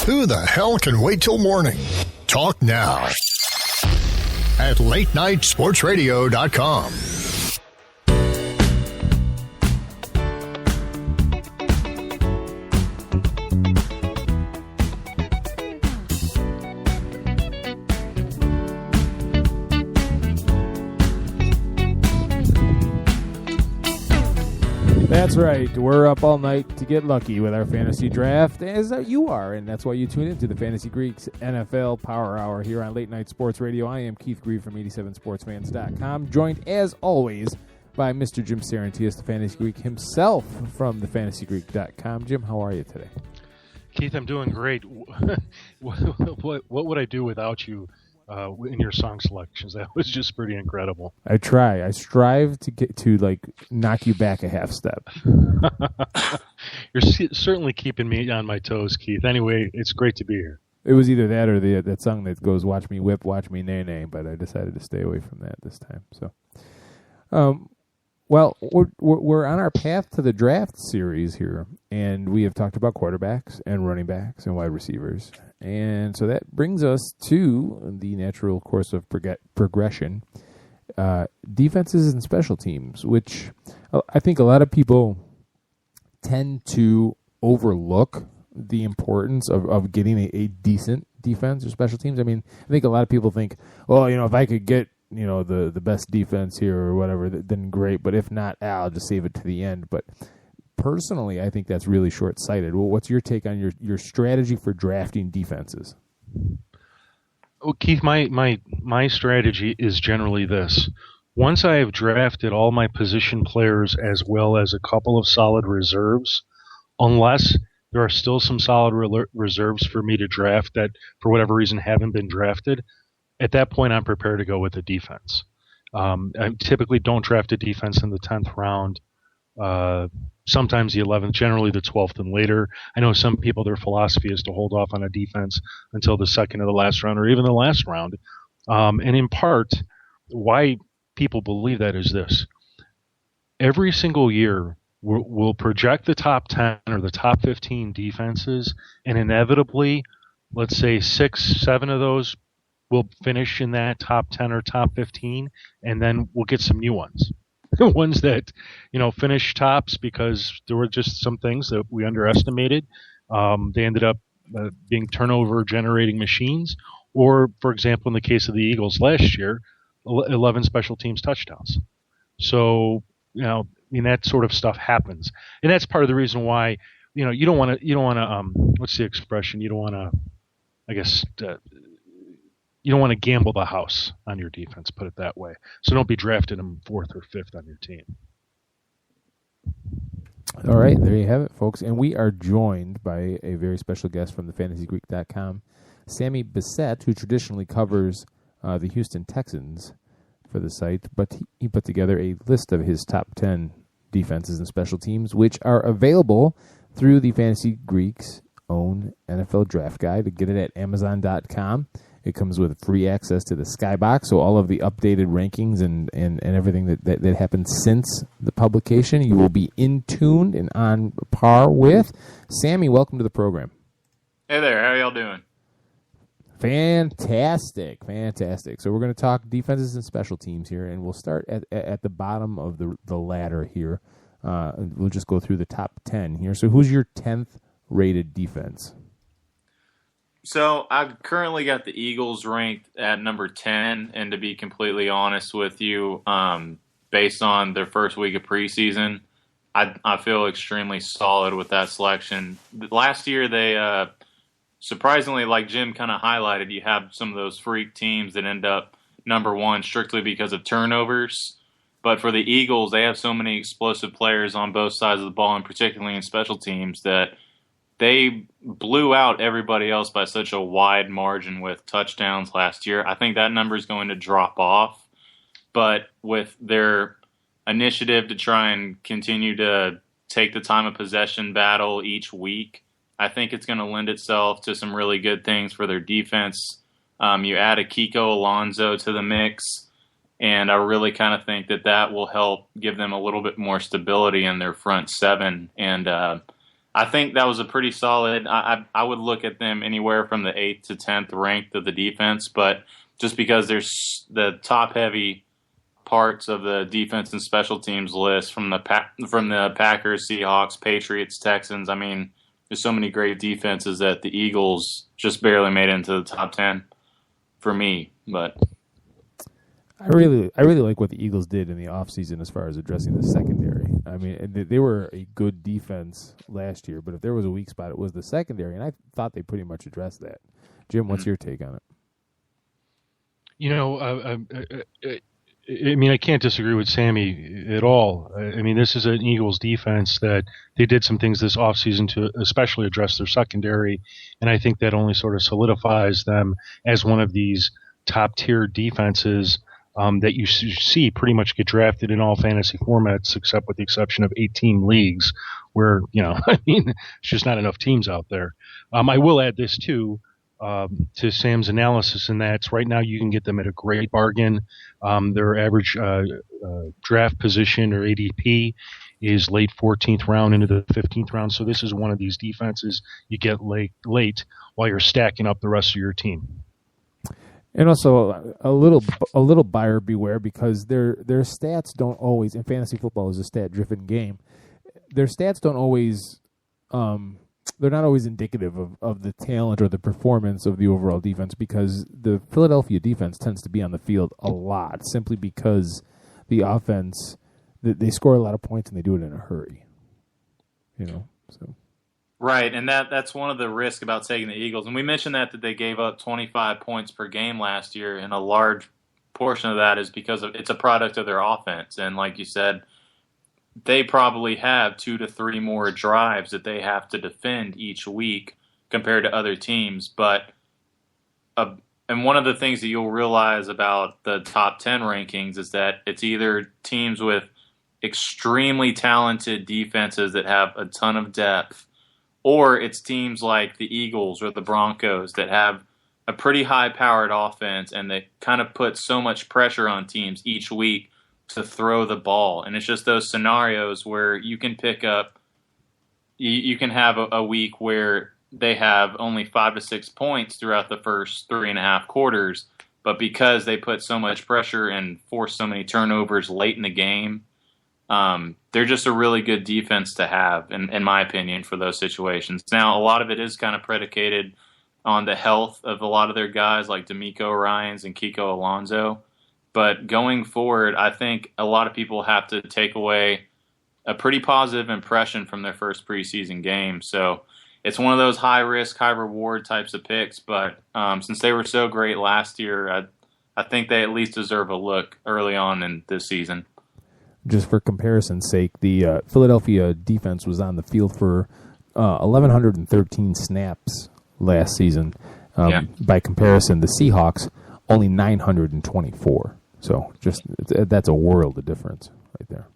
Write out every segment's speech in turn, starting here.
Who the hell can wait till morning? Talk now at latenightsportsradio.com. That's right. We're up all night to get lucky with our fantasy draft, as you are, and that's why you tune into the Fantasy Greeks NFL Power Hour here on Late Night Sports Radio. I am Keith Grieve from 87sportsfans.com, joined, as always, by Mr. Jim Sarantias, the Fantasy Greek himself from thefantasygreek.com. Jim, how are you today? Keith, I'm doing great. What would I do without you in your song selections? That was just pretty incredible. I try. I strive to get to knock you back a half step. You're certainly keeping me on my toes, Keith. Anyway, it's great to be here. It was either that or that song that goes "Watch Me Whip, Watch Me Nay Nay," but I decided to stay away from that this time. So, well, we're on our path to the draft series here, and we have talked about quarterbacks and running backs and wide receivers. And so that brings us to the natural course of progression, defenses and special teams, which I think a lot of people tend to overlook the importance of getting a decent defense or special teams. I mean, I think a lot of people think, well, if I could get, the best defense here or whatever, then great. But if not, I'll just save it to the end. But personally, I think that's really short-sighted. Well, what's your take on your strategy for drafting defenses? Oh, Keith, my strategy is generally this. Once I have drafted all my position players as well as a couple of solid reserves, unless there are still some solid reserves for me to draft that, for whatever reason, haven't been drafted, at that point I'm prepared to go with a defense. I typically don't draft a defense in the 10th round. Sometimes the 11th, generally the 12th and later. I know some people, their philosophy is to hold off on a defense until the second or the last round or even the last round. And in part, why people believe that is this. Every single year, we'll project the top 10 or the top 15 defenses, and inevitably, let's say 6, 7 of those will finish in that top 10 or top 15, and then we'll get some new ones. Ones that, finish tops because there were just some things that we underestimated. They ended up being turnover-generating machines. Or, for example, in the case of the Eagles last year, 11 special teams touchdowns. So, that sort of stuff happens. And that's part of the reason why, you don't want to, what's the expression? You don't want to, you don't want to gamble the house on your defense, put it that way. So don't be drafting them 4th or 5th on your team. All right, there you have it, folks. And we are joined by a very special guest from thefantasygreek.com, Sammy Bissett, who traditionally covers the Houston Texans for the site, but he put together a list of his top 10 defenses and special teams, which are available through the Fantasy Greek's own NFL Draft Guide. To get it at Amazon.com. It comes with free access to the Skybox, so all of the updated rankings and everything that happened since the publication, you will be in tuned and on par with. Sammy, welcome to the program. Hey there, how y'all doing? Fantastic. So we're going to talk defenses and special teams here, and we'll start at the bottom of the ladder here. We'll just go through the top 10 here. So who's your 10th rated defense? So I've currently got the Eagles ranked at number 10, and to be completely honest with you, based on their first week of preseason, I feel extremely solid with that selection. Last year, they surprisingly, like Jim kind of highlighted, you have some of those freak teams that end up number 1 strictly because of turnovers. But for the Eagles, they have so many explosive players on both sides of the ball, and particularly in special teams, that they blew out everybody else by such a wide margin with touchdowns last year. I think that number is going to drop off. But with their initiative to try and continue to take the time of possession battle each week, I think it's going to lend itself to some really good things for their defense. You add a Kiko Alonso to the mix, and I really kind of think that will help give them a little bit more stability in their front seven. And I think that was a pretty solid. I would look at them anywhere from the 8th to 10th ranked of the defense, but just because there's the top heavy parts of the defense and special teams list from the Packers, Seahawks, Patriots, Texans. I mean, there's so many great defenses that the Eagles just barely made it into the top 10 for me. But I really like what the Eagles did in the offseason as far as addressing the secondary. I mean, they were a good defense last year, but if there was a weak spot, it was the secondary, and I thought they pretty much addressed that. Jim, what's your take on it? You know, I mean, I can't disagree with Sammy at all. I mean, this is an Eagles defense that they did some things this offseason to especially address their secondary, and I think that only sort of solidifies them as one of these top-tier defenses that you see pretty much get drafted in all fantasy formats, except with the exception of 8-team leagues, where, you know, I mean, it's just not enough teams out there. I will add this, too, to Sam's analysis, and that's right now you can get them at a great bargain. Their average draft position, or ADP, is late 14th round into the 15th round, so this is one of these defenses you get late while you're stacking up the rest of your team. And also a little buyer beware, because their stats don't always, and fantasy football is a stat-driven game, their stats don't always they're not always indicative of the talent or the performance of the overall defense, because the Philadelphia defense tends to be on the field a lot simply because the offense, they score a lot of points and they do it in a hurry. You know, so. Right, and that's one of the risks about taking the Eagles. And we mentioned that they gave up 25 points per game last year, and a large portion of that is because it's a product of their offense. And like you said, they probably have 2 to 3 more drives that they have to defend each week compared to other teams. But and one of the things that you'll realize about the top 10 rankings is that it's either teams with extremely talented defenses that have a ton of depth, or it's teams like the Eagles or the Broncos that have a pretty high-powered offense and they kind of put so much pressure on teams each week to throw the ball. And it's just those scenarios where you can pick up – you can have a week where they have only 5 to 6 points throughout the first 3.5 quarters, but because they put so much pressure and force so many turnovers late in the game, they're just a really good defense to have, in my opinion, for those situations. Now, a lot of it is kind of predicated on the health of a lot of their guys, like D'Amico Ryans and Kiko Alonso. But going forward, I think a lot of people have to take away a pretty positive impression from their first preseason game. So it's one of those high-risk, high-reward types of picks. But since they were so great last year, I think they at least deserve a look early on in this season. Just for comparison's sake, the Philadelphia defense was on the field for 1,113 snaps last season. By comparison, the Seahawks, only 924. So that's a world of difference right there.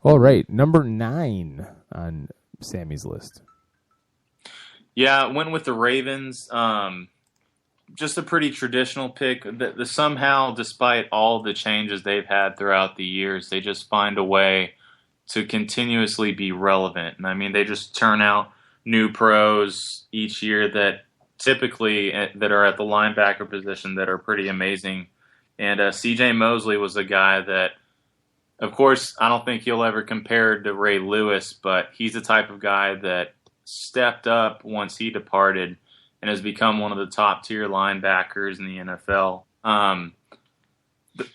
All right, number 9 on Sammy's list. Yeah, I went with the Ravens. Just a pretty traditional pick. Somehow, despite all the changes they've had throughout the years, they just find a way to continuously be relevant. And I mean, they just turn out new pros each year that typically that are at the linebacker position that are pretty amazing. And C.J. Mosley was a guy that, of course, I don't think he'll ever compare to Ray Lewis, but he's the type of guy that stepped up once he departed and has become one of the top-tier linebackers in the NFL.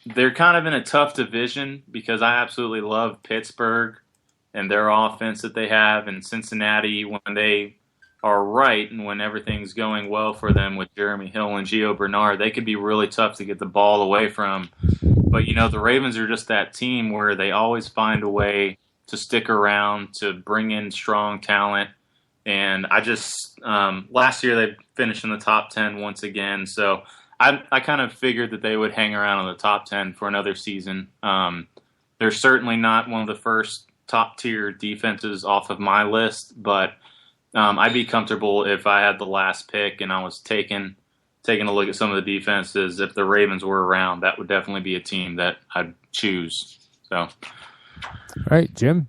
They're kind of in a tough division because I absolutely love Pittsburgh and their offense that they have, and Cincinnati when they are right and when everything's going well for them with Jeremy Hill and Gio Bernard, they could be really tough to get the ball away from. But, you know, the Ravens are just that team where they always find a way to stick around, to bring in strong talent. And I just last year they finished in the top 10 once again. So I kind of figured that they would hang around in the top 10 for another season. They're certainly not one of the first top-tier defenses off of my list, but I'd be comfortable if I had the last pick and I was taking a look at some of the defenses. If the Ravens were around, that would definitely be a team that I'd choose. So, all right, Jim.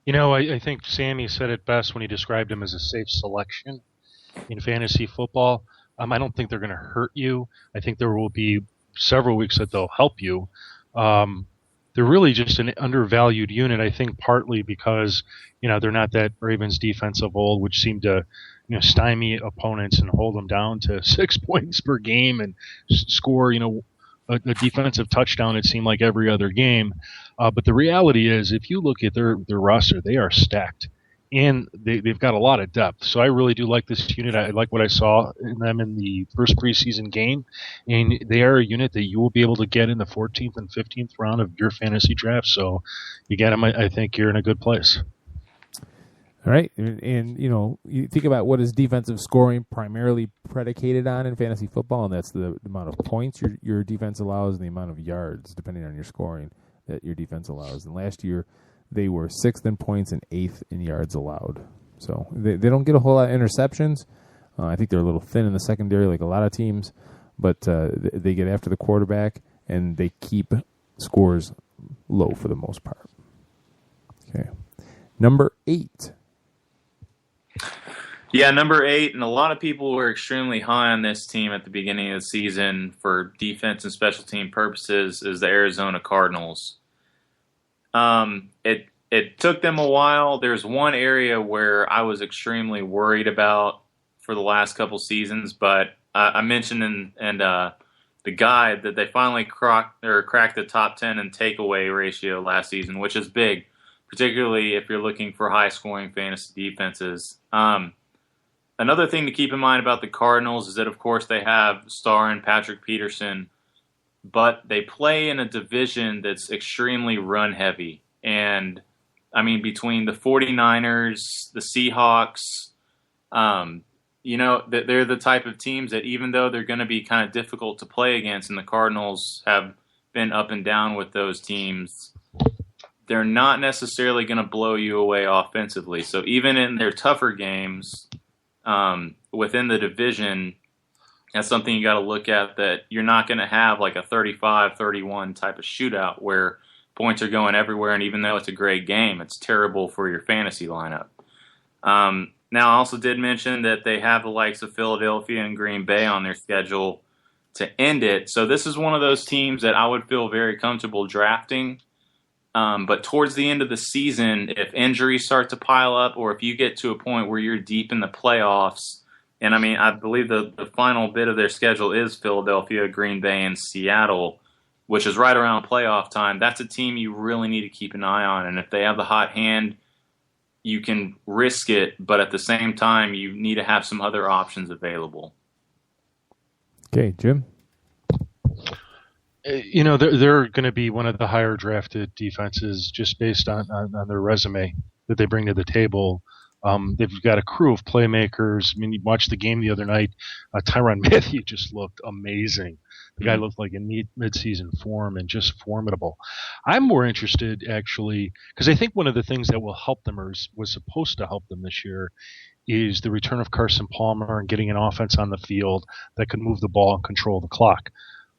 I think Sammy said it best when he described him as a safe selection in fantasy football. I don't think they're going to hurt you. I think there will be several weeks that they'll help you. They're really just an undervalued unit, I think, partly because, they're not that Ravens defense of old, which seemed to, stymie opponents and hold them down to 6 points per game and score, a defensive touchdown, it seemed like every other game. But the reality is, if you look at their roster, they are stacked. And they've got a lot of depth. So I really do like this unit. I like what I saw in them in the first preseason game. And they are a unit that you will be able to get in the 14th and 15th round of your fantasy draft. So you get them, I think you're in a good place. All right. And you think about what is defensive scoring primarily predicated on in fantasy football, and that's the amount of points your defense allows and the amount of yards, depending on your scoring, that your defense allows. And last year, they were 6th in points and 8th in yards allowed. So they don't get a whole lot of interceptions. I think they're a little thin in the secondary like a lot of teams, but they get after the quarterback, and they keep scores low for the most part. Okay. Number 8. Yeah, number 8, and a lot of people were extremely high on this team at the beginning of the season for defense and special team purposes, is the Arizona Cardinals. It took them a while. There's one area where I was extremely worried about for the last couple seasons, but I mentioned in the guide that they finally cracked the top 10 in takeaway ratio last season, which is big, particularly if you're looking for high-scoring fantasy defenses. Another thing to keep in mind about the Cardinals is that, of course, they have Starr and Patrick Peterson, but they play in a division that's extremely run-heavy. And, between the 49ers, the Seahawks, they're the type of teams that even though they're going to be kind of difficult to play against, and the Cardinals have been up and down with those teams, they're not necessarily going to blow you away offensively. So even in their tougher games within the division, that's something you got to look at, that you're not going to have like a 35-31 type of shootout where points are going everywhere, and even though it's a great game, it's terrible for your fantasy lineup. Now, I also did mention that they have the likes of Philadelphia and Green Bay on their schedule to end it. So this is one of those teams that I would feel very comfortable drafting. But towards the end of the season, if injuries start to pile up, or if you get to a point where you're deep in the playoffs, and I believe the final bit of their schedule is Philadelphia, Green Bay, and Seattle, which is right around playoff time, that's a team you really need to keep an eye on. And if they have the hot hand, you can risk it, but at the same time, you need to have some other options available. Okay, Jim? They're going to be one of the higher drafted defenses just based on their resume that they bring to the table. They've got a crew of playmakers. You watched the game the other night. Tyrann Mathieu just looked amazing. The guy looked like in mid-season form and just formidable. I'm more interested, actually, because I think one of the things that will help them, or was supposed to help them this year, is the return of Carson Palmer and getting an offense on the field that could move the ball and control the clock.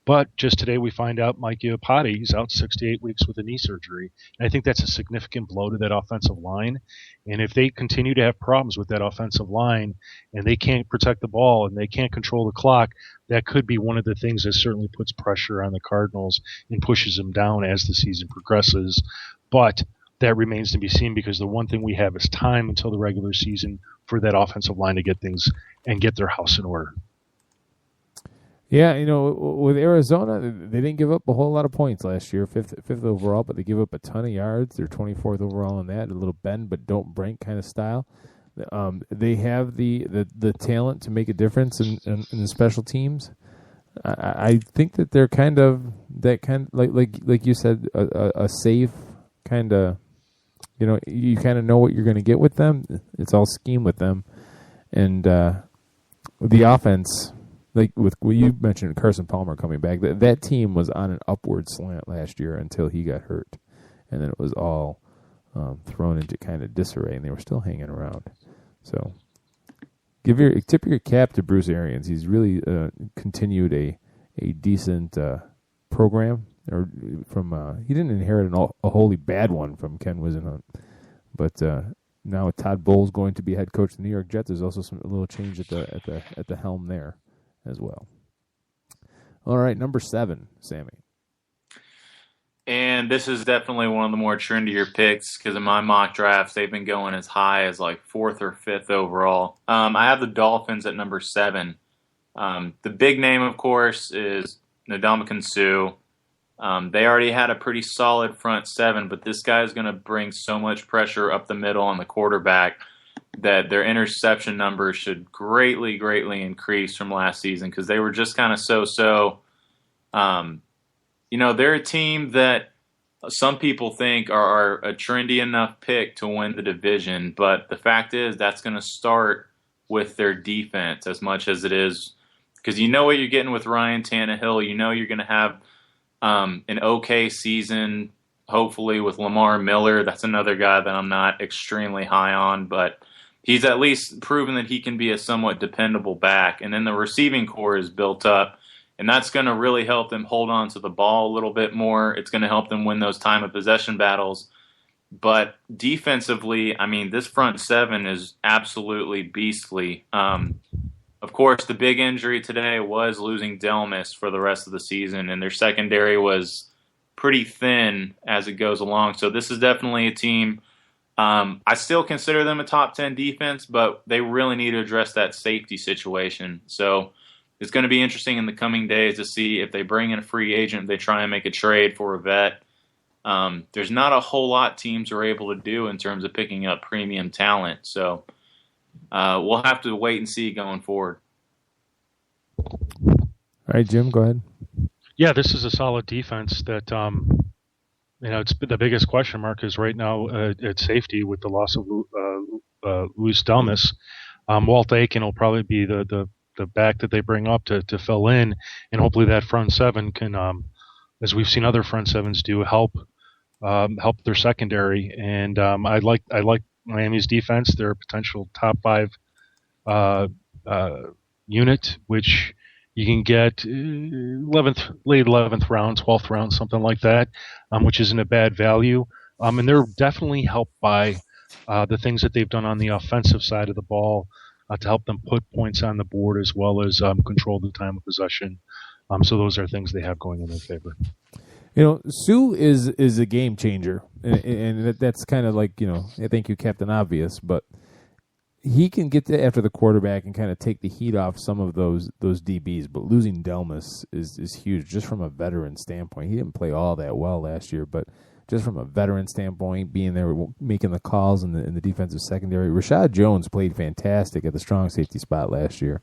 But just today we find out Mike Iupati, he's out 6 to 8 weeks with a knee surgery. And I think that's a significant blow to that offensive line. And if they continue to have problems with that offensive line and they can't protect the ball and they can't control the clock, that could be one of the things that certainly puts pressure on the Cardinals and pushes them down as the season progresses. But that remains to be seen, because the one thing we have is time until the regular season for that offensive line to get things and get their house in order. Yeah, with Arizona, they didn't give up a whole lot of points last year, fifth overall, but they give up a ton of yards. They're 24th overall in that, a little bend but don't break kind of style. They have the talent to make a difference in the special teams. I think that they're kind of like you said, a safe kind of, you kind of know what you're going to get with them. It's all scheme with them, and the offense. Like with what you mentioned, Carson Palmer coming back, that team was on an upward slant last year until he got hurt, and then it was all thrown into kind of disarray, and they were still hanging around. So, tip your cap to Bruce Arians. He's really continued a decent program, or from he didn't inherit a wholly bad one from Ken Whisenhunt, But now with Todd Bowles going to be head coach of the New York Jets, there's also a little change at the helm there as well. All right, number 7, Sammy. And this is definitely one of the more trendier picks because in my mock drafts, they've been going as high as like 4th or 5th overall. I have the Dolphins at number 7. The big name, of course, is Ndamukong Suh. They already had a pretty solid front 7, but this guy is going to bring so much pressure up the middle on the quarterback that their interception numbers should greatly, greatly increase from last season because they were just kind of so-so. They're a team that some people think are a trendy enough pick to win the division, but the fact is that's going to start with their defense as much as it is because you know what you're getting with Ryan Tannehill. You know you're going to have an okay season, hopefully, with Lamar Miller. That's another guy that I'm not extremely high on, but he's at least proven that he can be a somewhat dependable back. And then the receiving core is built up. And that's going to really help them hold on to the ball a little bit more. It's going to help them win those time of possession battles. But defensively, I mean, this front 7 is absolutely beastly. Of course, the big injury today was losing Delmas for the rest of the season, and their secondary was pretty thin as it goes along. So this is definitely a team. I still consider them a top 10 defense, but they really need to address that safety situation. So it's going to be interesting in the coming days to see if they bring in a free agent, if they try and make a trade for a vet. There's not a whole lot teams are able to do in terms of picking up premium talent. So we'll have to wait and see going forward. All right, Jim, go ahead. Yeah, this is a solid defense that, it's the biggest question mark is right now at safety with the loss of Luis Delmas. Walt Aiken will probably be the back that they bring up to fill in, and hopefully that front 7 can, as we've seen other front 7s do, help their secondary. And I like Miami's defense. They're a potential top 5 unit, which you can get late 11th round, 12th round, something like that, which isn't a bad value. And they're definitely helped by the things that they've done on the offensive side of the ball. To help them put points on the board as well as control the time of possession. So those are things they have going in their favor. Suh is a game changer, and that's kind of like, I think you Captain Obvious, but he can get after the quarterback and kind of take the heat off some of those DBs. But losing Delmas is huge just from a veteran standpoint. He didn't play all that well last year, but just from a veteran standpoint, being there, making the calls in the defensive secondary. Rashad Jones played fantastic at the strong safety spot last year.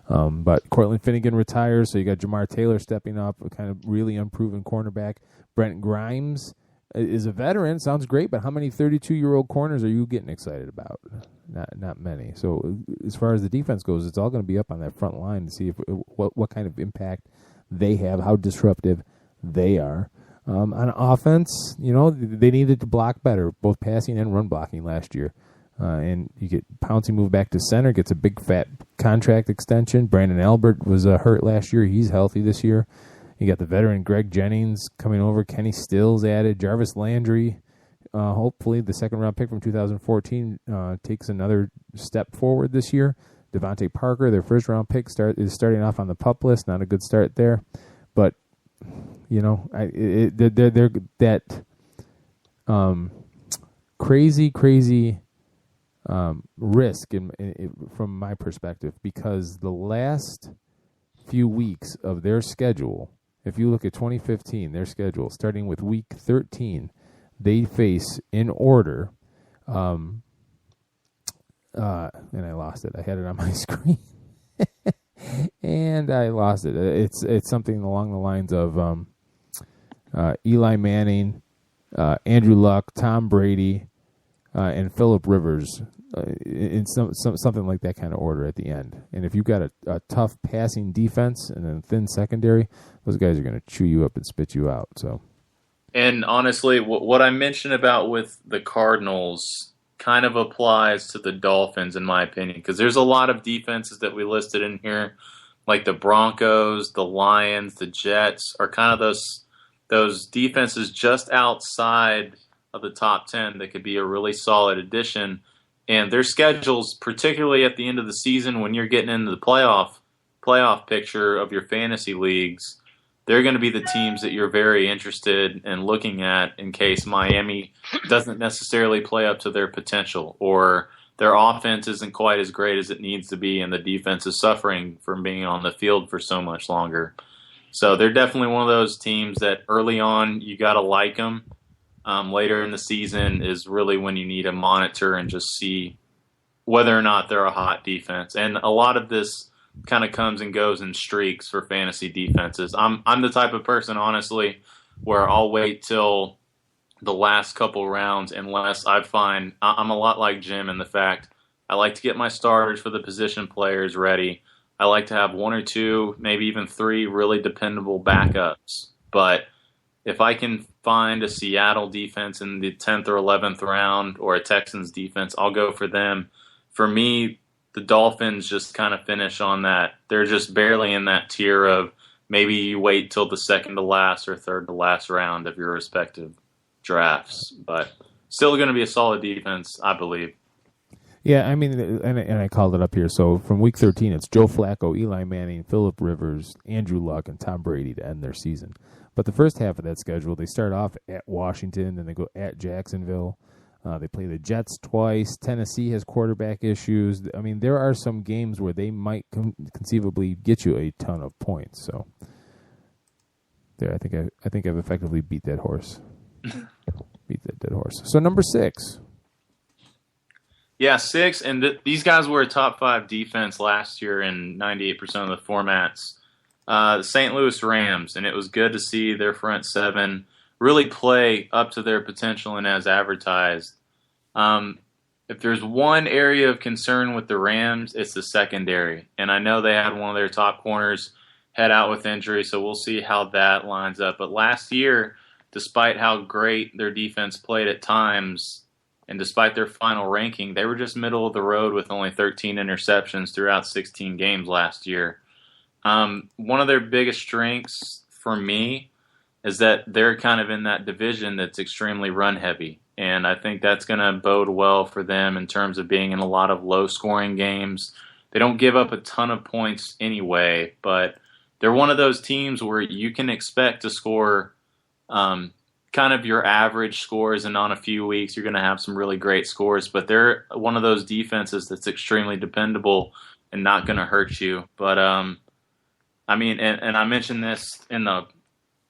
But Cortland Finnegan retires, so you got Jamar Taylor stepping up, a kind of really unproven cornerback. Brent Grimes is a veteran, sounds great, but how many 32-year-old corners are you getting excited about? Not many. So as far as the defense goes, it's all going to be up on that front line to see what kind of impact they have, how disruptive they are. On offense, they needed to block better, both passing and run blocking last year. And you get Pouncey moved back to center, gets a big fat contract extension. Brandon Albert was hurt last year. He's healthy this year. You got the veteran Greg Jennings coming over. Kenny Stills added. Jarvis Landry, hopefully the second-round pick from 2014, takes another step forward this year. Devontae Parker, their first-round pick, is starting off on the PUP list. Not a good start there. But they're that crazy risk from my perspective, because the last few weeks of their schedule, if you look at 2015, their schedule starting with week 13, they face in order. And I lost it. I had it on my screen. And I lost it. It's something along the lines of Eli Manning, Andrew Luck, Tom Brady, and Phillip Rivers, in something like that kind of order at the end. And if you've got a tough passing defense and a thin secondary, those guys are going to chew you up and spit you out. So, and honestly, what I mentioned about with the Cardinals kind of applies to the Dolphins, in my opinion, because there's a lot of defenses that we listed in here, like the Broncos, the Lions, the Jets, are kind of those defenses just outside of the top 10 that could be a really solid addition. And their schedules, particularly at the end of the season when you're getting into the playoff picture of your fantasy leagues, they're going to be the teams that you're very interested in looking at in case Miami doesn't necessarily play up to their potential, or their offense isn't quite as great as it needs to be and the defense is suffering from being on the field for so much longer. So they're definitely one of those teams that early on you got to like them. Later in the season is really when you need to monitor and just see whether or not they're a hot defense. And a lot of this kind of comes and goes in streaks for fantasy defenses. I'm the type of person, honestly, where I'll wait till the last couple rounds unless I find I'm a lot like Jim in the fact I like to get my starters for the position players ready. I like to have 1 or 2, maybe even 3 really dependable backups. But if I can find a Seattle defense in the 10th or 11th round or a Texans defense, I'll go for them. For me, the Dolphins just kind of finish on that. They're just barely in that tier of maybe you wait till the second to last or third to last round of your respective drafts. But still going to be a solid defense, I believe. Yeah, I mean, and I called it up here. So from week 13, it's Joe Flacco, Eli Manning, Phillip Rivers, Andrew Luck, and Tom Brady to end their season. But the first half of that schedule, they start off at Washington, then they go at Jacksonville. They play the Jets twice. Tennessee has quarterback issues. I mean, there are some games where they might conceivably get you a ton of points. So there, I think I've effectively beat that horse. Beat that dead horse. So number 6. Yeah, 6, and these guys were a top 5 defense last year in 98% of the formats. The St. Louis Rams, and it was good to see their front 7 really play up to their potential and as advertised. If there's one area of concern with the Rams, it's the secondary. And I know they had one of their top corners head out with injury, so we'll see how that lines up. But last year, despite how great their defense played at times, and despite their final ranking, they were just middle of the road with only 13 interceptions throughout 16 games last year. One of their biggest strengths for me is that they're kind of in that division that's extremely run heavy. And I think that's going to bode well for them in terms of being in a lot of low scoring games. They don't give up a ton of points anyway, but they're one of those teams where you can expect to score kind of your average scores, and on a few weeks you're going to have some really great scores. But they're one of those defenses that's extremely dependable and not going to hurt you. But I mean, and I mentioned this in the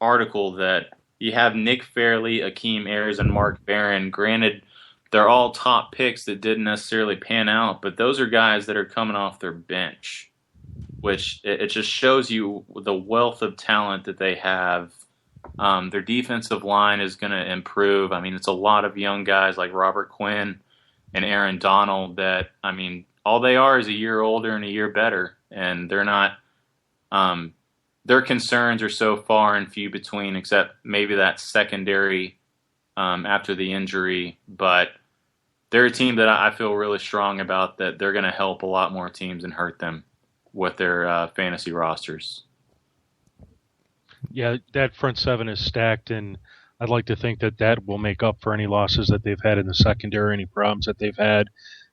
article that you have Nick Fairley, Akeem Ayers, and Mark Barron. Granted, they're all top picks that didn't necessarily pan out, but those are guys that are coming off their bench, which it just shows you the wealth of talent that they have. Their defensive line is going to improve. I mean, it's a lot of young guys like Robert Quinn and Aaron Donald that, I mean, all they are is a year older and a year better, and they're not their concerns are so far and few between, except maybe that secondary after the injury. But they're a team that I feel really strong about, that they're going to help a lot more teams and hurt them with their fantasy rosters. Yeah, that front 7 is stacked, and I'd like to think that will make up for any losses that they've had in the secondary, any problems that they've had.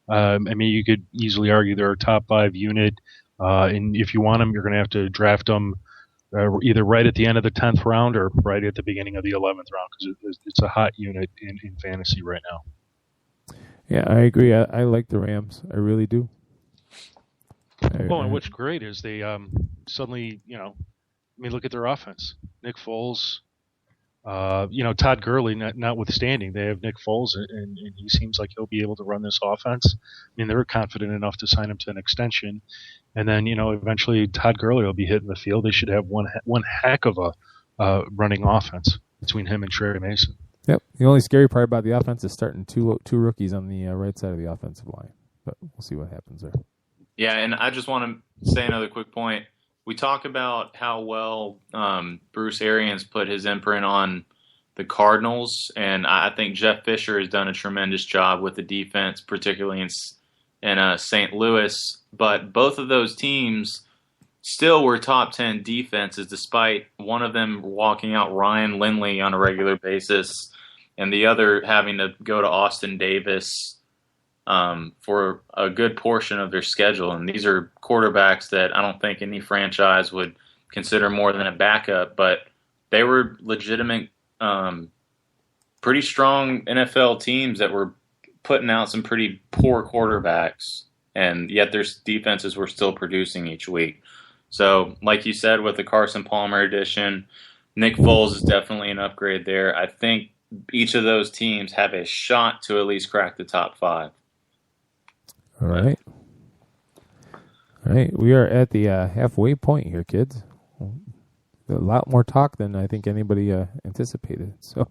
I mean, you could easily argue they're a top 5 unit, and if you want them, you're going to have to draft them either right at the end of the 10th round or right at the beginning of the 11th round, because it's a hot unit in fantasy right now. Yeah, I agree. I like the Rams. I really do. Well, and what's great is they suddenly, I mean, look at their offense. Nick Foles, Todd Gurley, notwithstanding, they have Nick Foles, and he seems like he'll be able to run this offense. I mean, they're confident enough to sign him to an extension. And then, eventually Todd Gurley will be hitting the field. They should have one heck of a running offense between him and Trey Mason. Yep. The only scary part about the offense is starting two rookies on the right side of the offensive line. But we'll see what happens there. Yeah, and I just want to say another quick point. We talk about how well Bruce Arians put his imprint on the Cardinals, and I think Jeff Fisher has done a tremendous job with the defense, particularly in St. Louis. But both of those teams still were top 10 defenses, despite one of them walking out Ryan Lindley on a regular basis and the other having to go to Austin Davis for a good portion of their schedule. And these are quarterbacks that I don't think any franchise would consider more than a backup, but they were legitimate, pretty strong NFL teams that were putting out some pretty poor quarterbacks, and yet their defenses were still producing each week. So, like you said, with the Carson Palmer addition, Nick Foles is definitely an upgrade there. I think each of those teams have a shot to at least crack the top 5. All right. All right. We are at the halfway point here, kids. A lot more talk than I think anybody anticipated. So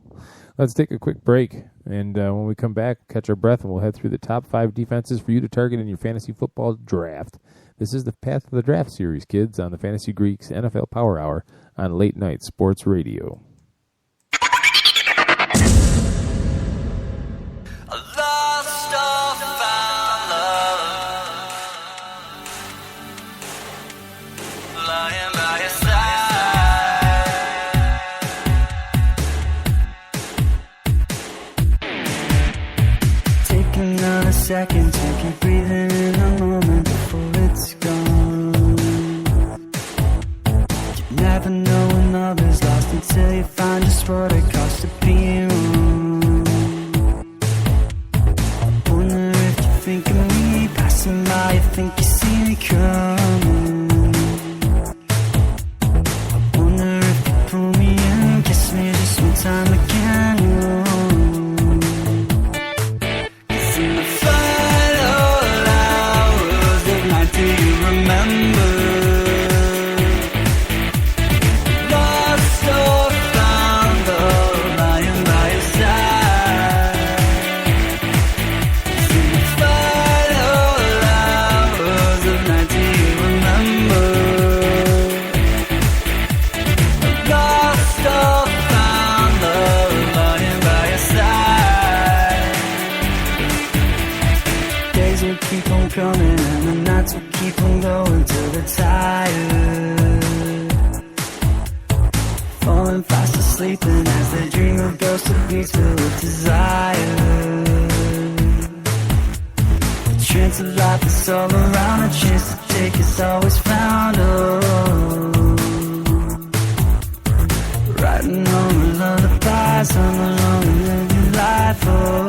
let's take a quick break. And when we come back, catch our breath, and we'll head through the top 5 defenses for you to target in your fantasy football draft. This is the Path to the Draft series, kids, on the Fantasy Greeks NFL Power Hour on Late Night Sports Radio. Second to keep breathing in a moment before it's gone. You never know when love is lost until you find just what it costs to be wrong. I wonder if you think of me passing by, you think you see me coming. I wonder if you pull me in, kiss me just one time again. Coming and the nights will keep on going till they're tired, falling fast asleep and as they dream of ghosts of beats filled with desire. The chance of life is all around, a chance to take is always found. Oh, writing on the lullabies on the long and living life. Oh,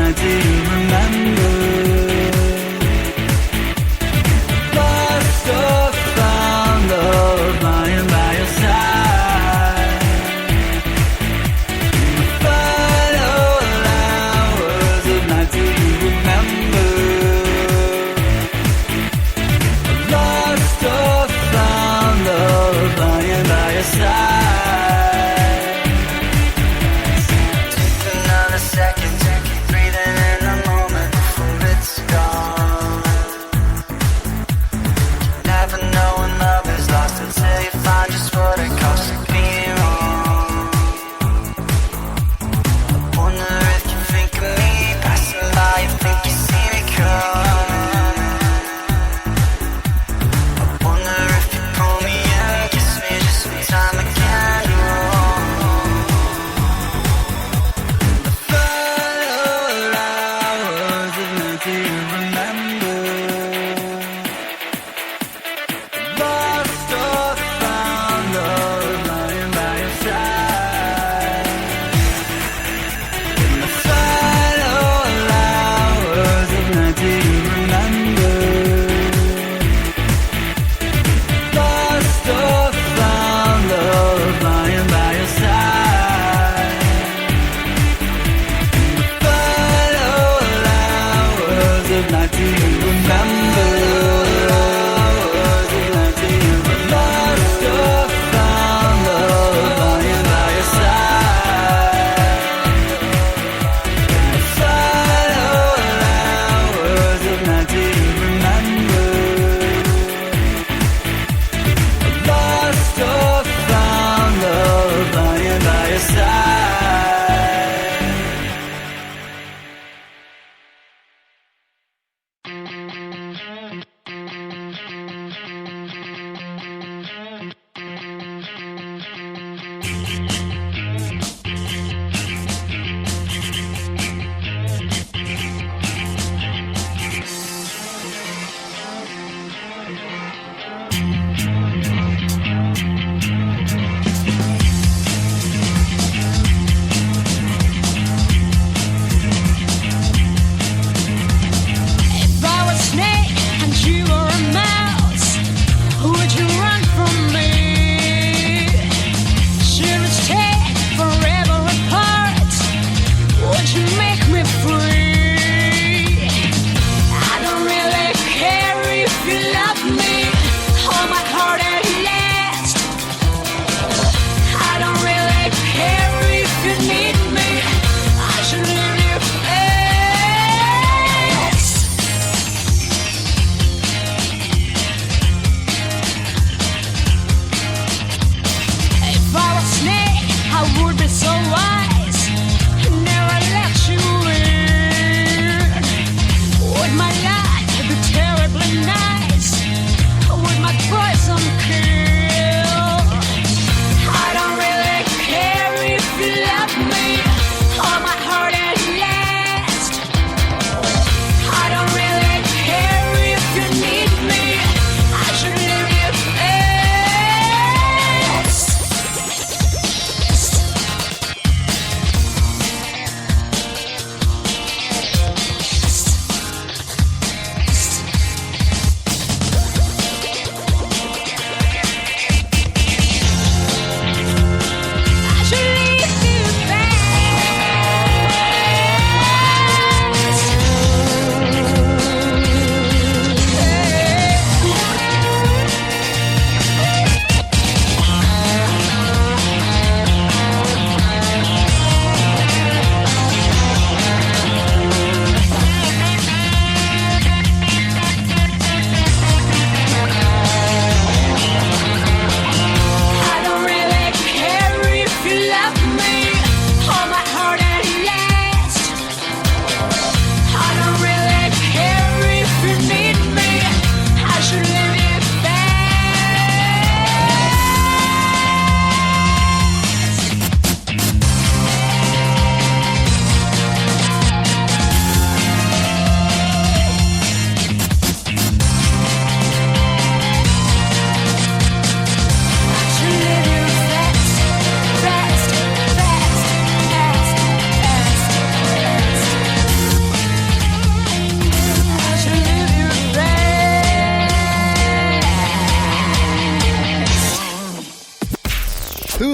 do you remember? Lost or found, love lying by your side. In the final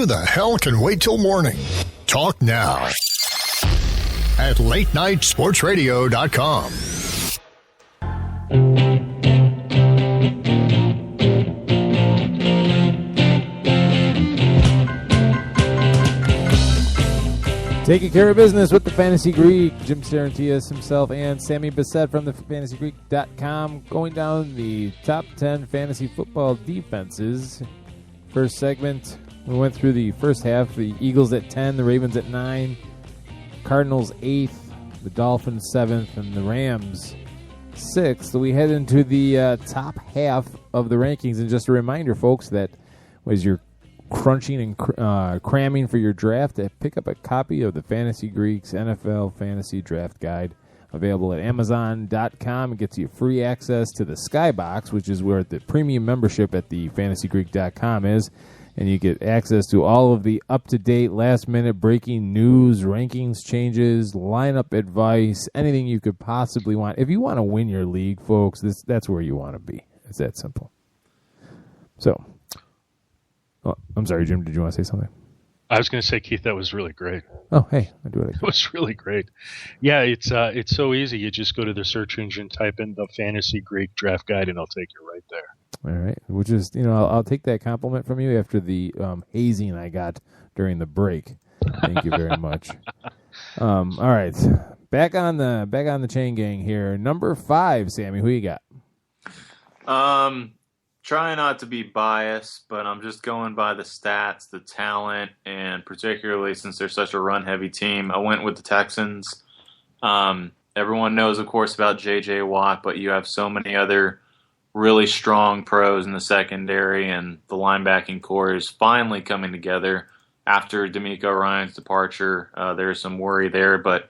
Who the hell can wait till morning? Talk now at latenightsportsradio.com. Taking care of business with the Fantasy Greek, Jim Sarantias himself and Sammy Bissett from the FantasyGreek.com, going down the top 10 fantasy football defenses. First segment, we went through the first half. The Eagles at 10, the Ravens at 9, Cardinals 8th, the Dolphins 7th, and the Rams 6th. So we head into the top half of the rankings. And just a reminder, folks, that as you're crunching and cramming for your draft, pick up a copy of the Fantasy Greeks NFL Fantasy Draft Guide, available at Amazon.com. It gets you free access to the Skybox, which is where the premium membership at the FantasyGreek.com is, and you get access to all of the up-to-date, last-minute breaking news, rankings changes, lineup advice, anything you could possibly want. If you want to win your league, folks, that's where you want to be. It's that simple. So, I'm sorry, Jim, did you want to say something? I was going to say, Keith, that was really great. Oh, hey, I do it. It was really great. Yeah, it's so easy. You just go to the search engine, type in the Fantasy Greek Draft Guide, and I'll take you right there. All right, which is, I'll take that compliment from you after the hazing I got during the break. Thank you very much. All right, back on the chain gang here. Number 5, Sammy, who you got? Trying not to be biased, but I'm just going by the stats, the talent, and particularly since they're such a run-heavy team, I went with the Texans. Everyone knows, of course, about J.J. Watt, but you have so many other really strong pros in the secondary, and the linebacking core is finally coming together after D'Amico Ryan's departure. There's some worry there, but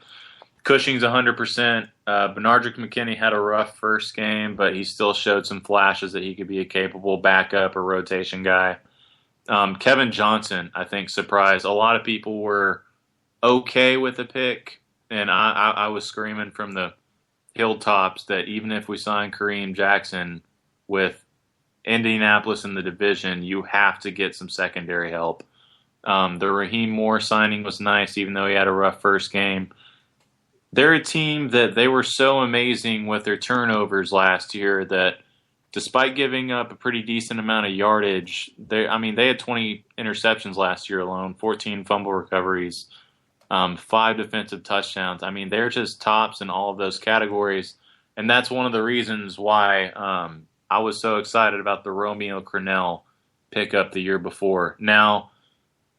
Cushing's 100%. Benardrick McKinney had a rough first game, but he still showed some flashes that he could be a capable backup or rotation guy. Kevin Johnson, I think, surprised. A lot of people were okay with the pick, and I was screaming from the hilltops that even if we sign Kareem Jackson with Indianapolis in the division, you have to get some secondary help. The Raheem Moore signing was nice, even though he had a rough first game. They're a team that they were so amazing with their turnovers last year that despite giving up a pretty decent amount of yardage, they had 20 interceptions last year alone, 14 fumble recoveries, 5 defensive touchdowns. I mean, they're just tops in all of those categories, and that's one of the reasons why I was so excited about the Romeo Crennel pickup the year before. Now,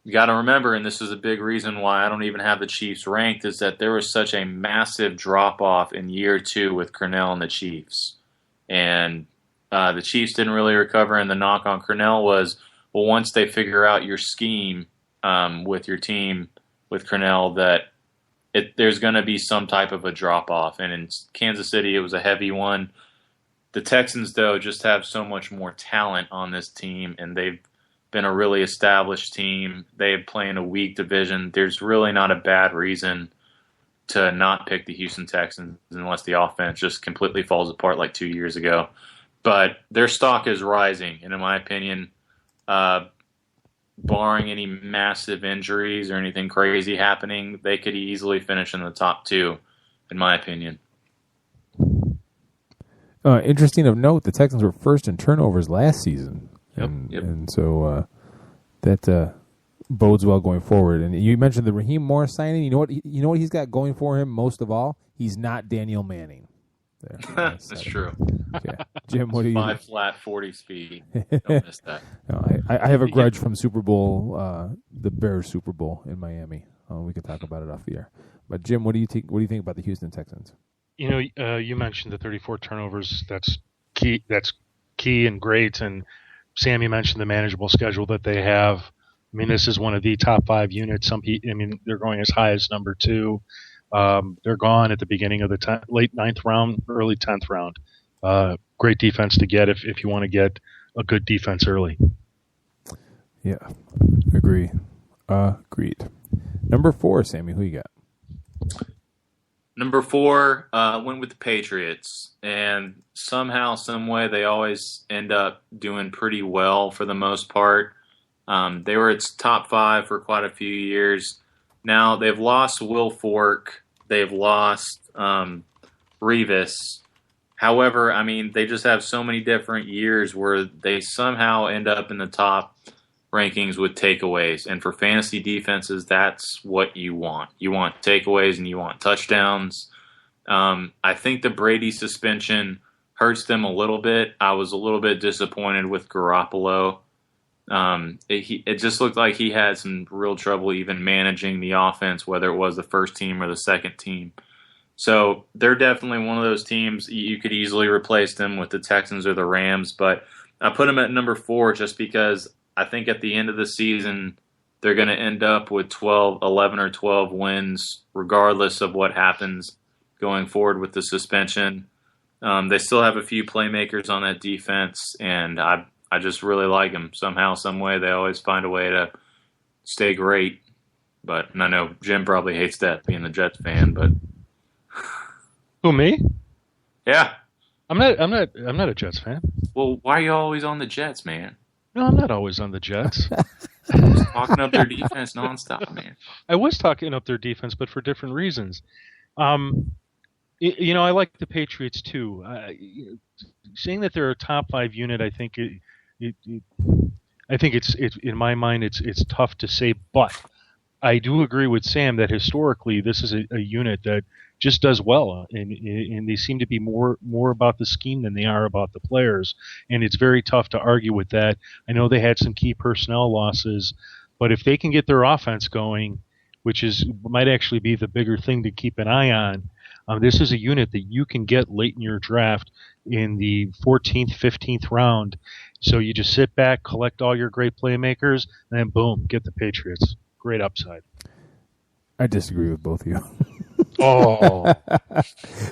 you got to remember, and this is a big reason why I don't even have the Chiefs ranked, is that there was such a massive drop-off in year 2 with Crennel and the Chiefs. And the Chiefs didn't really recover, and the knock on Crennel was, well, once they figure out your scheme with your team, with Crennel, that there's going to be some type of a drop-off. And in Kansas City, it was a heavy one. The Texans, though, just have so much more talent on this team, and they've been a really established team. They play in a weak division. There's really not a bad reason to not pick the Houston Texans unless the offense just completely falls apart like 2 years ago. But their stock is rising, and in my opinion, barring any massive injuries or anything crazy happening, they could easily finish in the top 2, in my opinion. Interesting of note, the Texans were first in turnovers last season. Yep. And so that bodes well going forward. And you mentioned the Raheem Morris signing. You know what he's got going for him most of all? He's not Daniel Manning. There, that's true. Yeah. Jim, what do you? 5 flat 40 speed. Don't miss that. No, I have a grudge from Super Bowl, the Bears Super Bowl in Miami. We can talk about it off the air. But Jim, what do you think? What do you think about the Houston Texans? You mentioned the 34 turnovers. That's key. That's key and great. And Sammy mentioned the manageable schedule that they have. I mean, this is one of the top 5 units. They're going as high as number 2. They're gone at the beginning of the late 9th round, early 10th round. Great defense to get if you want to get a good defense early. Yeah, agreed. Number 4, Sammy, who you got? Number 4, went with the Patriots, and somehow, some way, they always end up doing pretty well for the most part. They were its top 5 for quite a few years. Now they've lost Will Fork. They've lost Revis. However, I mean, they just have so many different years where they somehow end up in the top rankings with takeaways. And for fantasy defenses, that's what you want. You want takeaways and you want touchdowns. I think the Brady suspension hurts them a little bit. I was a little bit disappointed with Garoppolo. It just looked like he had some real trouble even managing the offense, whether it was the first team or the second team. So they're definitely one of those teams. You could easily replace them with the Texans or the Rams, but I put them at number 4 just because I think at the end of the season, they're going to end up with 11 or 12 wins, regardless of what happens going forward with the suspension. They still have a few playmakers on that defense, and I just really like them. Somehow, some way, they always find a way to stay great. But I know Jim probably hates that, being a Jets fan, but... Who, me? Yeah. I'm not a Jets fan. Well, why are you always on the Jets, man? No, I'm not always on the Jets. Talking up their defense nonstop, man. I was talking up their defense, but for different reasons. I like the Patriots too. Saying that they're a top 5 unit, I think it's in my mind it's tough to say, but I do agree with Sam that historically this is a unit that just does well, and they seem to be more about the scheme than they are about the players, and it's very tough to argue with that. I know they had some key personnel losses, but if they can get their offense going, which might actually be the bigger thing to keep an eye on, this is a unit that you can get late in your draft in the 14th, 15th round. So you just sit back, collect all your great playmakers, and then boom, get the Patriots. Great upside. I disagree with both of you. Oh.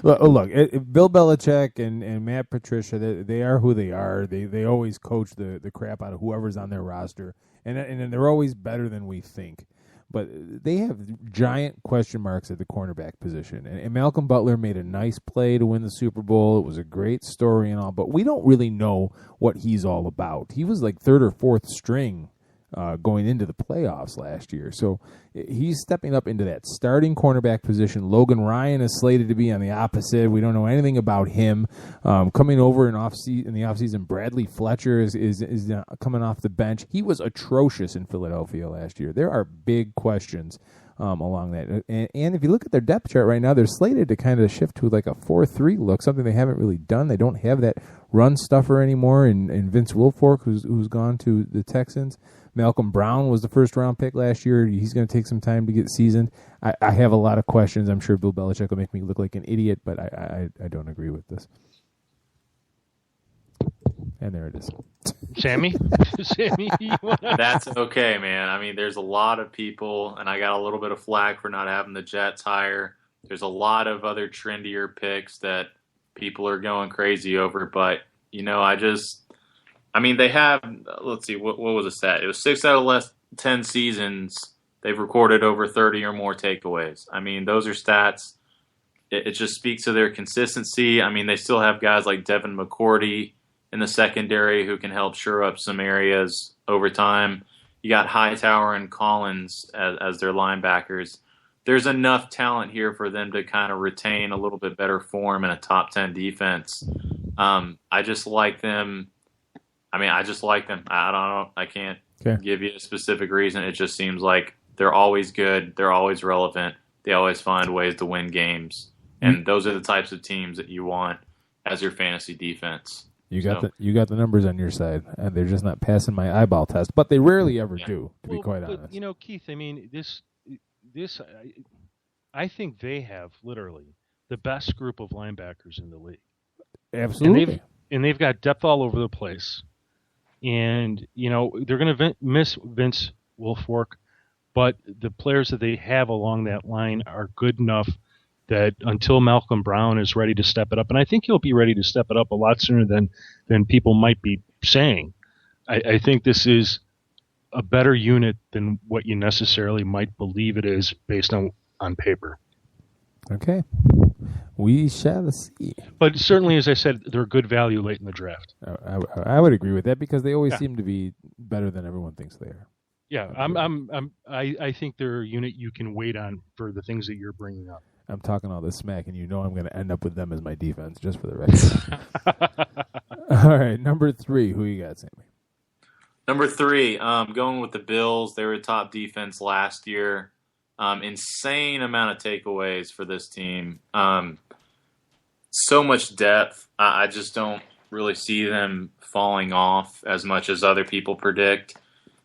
Look, Bill Belichick and Matt Patricia, they are who they are. They always coach the crap out of whoever's on their roster, and they're always better than we think. But they have giant question marks at the cornerback position. And Malcolm Butler made a nice play to win the Super Bowl. It was a great story and all, but we don't really know what he's all about. He was like 3rd or 4th string going into the playoffs last year. So he's stepping up into that starting cornerback position. Logan Ryan is slated to be on the opposite. We don't know anything about him. Coming over in the offseason, Bradley Fletcher is coming off the bench. He was atrocious in Philadelphia last year. There are big questions along that. And if you look at their depth chart right now, they're slated to kind of shift to like a 4-3 look, something they haven't really done. They don't have that run stuffer anymore in Vince Wilfork, who's gone to the Texans. Malcolm Brown was the first-round pick last year. He's going to take some time to get seasoned. I have a lot of questions. I'm sure Bill Belichick will make me look like an idiot, but I don't agree with this. And there it is. Sammy? That's okay, man. I mean, there's a lot of people, and I got a little bit of flack for not having the Jets higher. There's a lot of other trendier picks that people are going crazy over, but, they have, let's see, what was the stat? It was 6 out of the last 10 seasons, they've recorded over 30 or more takeaways. I mean, those are stats. It just speaks to their consistency. I mean, they still have guys like Devin McCourty in the secondary who can help shore up some areas over time. You got Hightower and Collins as their linebackers. There's enough talent here for them to kind of retain a little bit better form in a top 10 defense. I just like them. I just like them. I don't know. I can't give you a specific reason. It just seems like they're always good. They're always relevant. They always find ways to win games. And those are the types of teams that you want as your fantasy defense. You got the numbers on your side, and they're just not passing my eyeball test. But they rarely ever do, to be quite honest. Keith, this I think they have literally the best group of linebackers in the league. Absolutely. And they've got depth all over the place. And, they're going to miss Vince Wilfork, but the players that they have along that line are good enough that until Malcolm Brown is ready to step it up, and I think he'll be ready to step it up a lot sooner than people might be saying. I think this is a better unit than what you necessarily might believe it is based on paper. Okay. We shall see. But certainly, as I said, they're good value late in the draft. I would agree with that because they always seem to be better than everyone thinks they are. Yeah, I think they're a unit you can wait on for the things that you're bringing up. I'm talking all this smack, and you know I'm going to end up with them as my defense, just for the record. All right, number 3. Who you got, Sammy? Number 3, going with the Bills. They were a top defense last year. Insane amount of takeaways for this team. So much depth. I just don't really see them falling off as much as other people predict.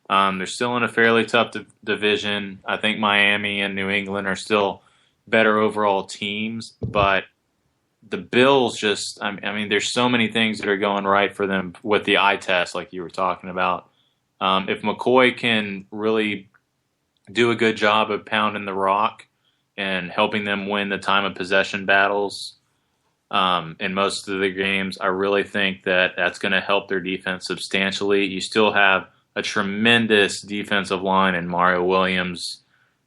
They're still in a fairly tough division. I think Miami and New England are still better overall teams, but the Bills just, I mean, there's so many things that are going right for them with the eye test, like you were talking about. If McCoy can really do a good job of pounding the rock and helping them win the time of possession battles in most of the games, I really think that that's going to help their defense substantially. You still have a tremendous defensive line in Mario Williams,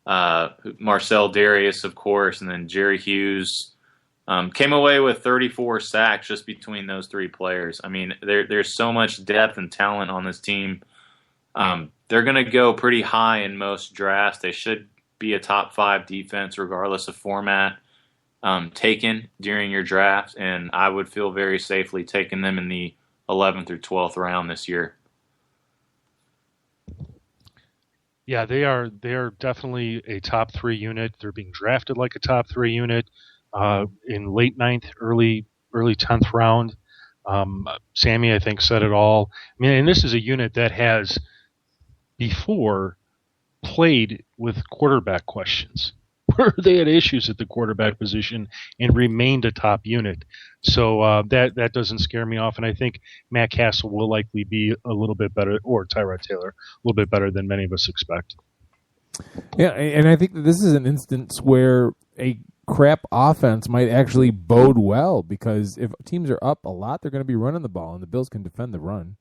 Marcel Darius, of course, and then Jerry Hughes. Came away with 34 sacks just between those 3 players. I mean, there's so much depth and talent on this team. They're going to go pretty high in most drafts. They should be a top 5 defense regardless of format taken during your draft, and I would feel very safely taking them in the 11th or 12th round this year. Yeah, they are definitely a top 3 unit. They're being drafted like a top 3 unit in late 9th, early 10th round. Sammy, I think, said it all. I mean, and this is a unit that has before played with quarterback questions, where they had issues at the quarterback position and remained a top unit. So that doesn't scare me off, and I think Matt Castle will likely be a little bit better, or Tyrod Taylor, a little bit better than many of us expect. Yeah, and I think that this is an instance where a crap offense might actually bode well, because if teams are up a lot, they're going to be running the ball, and the Bills can defend the run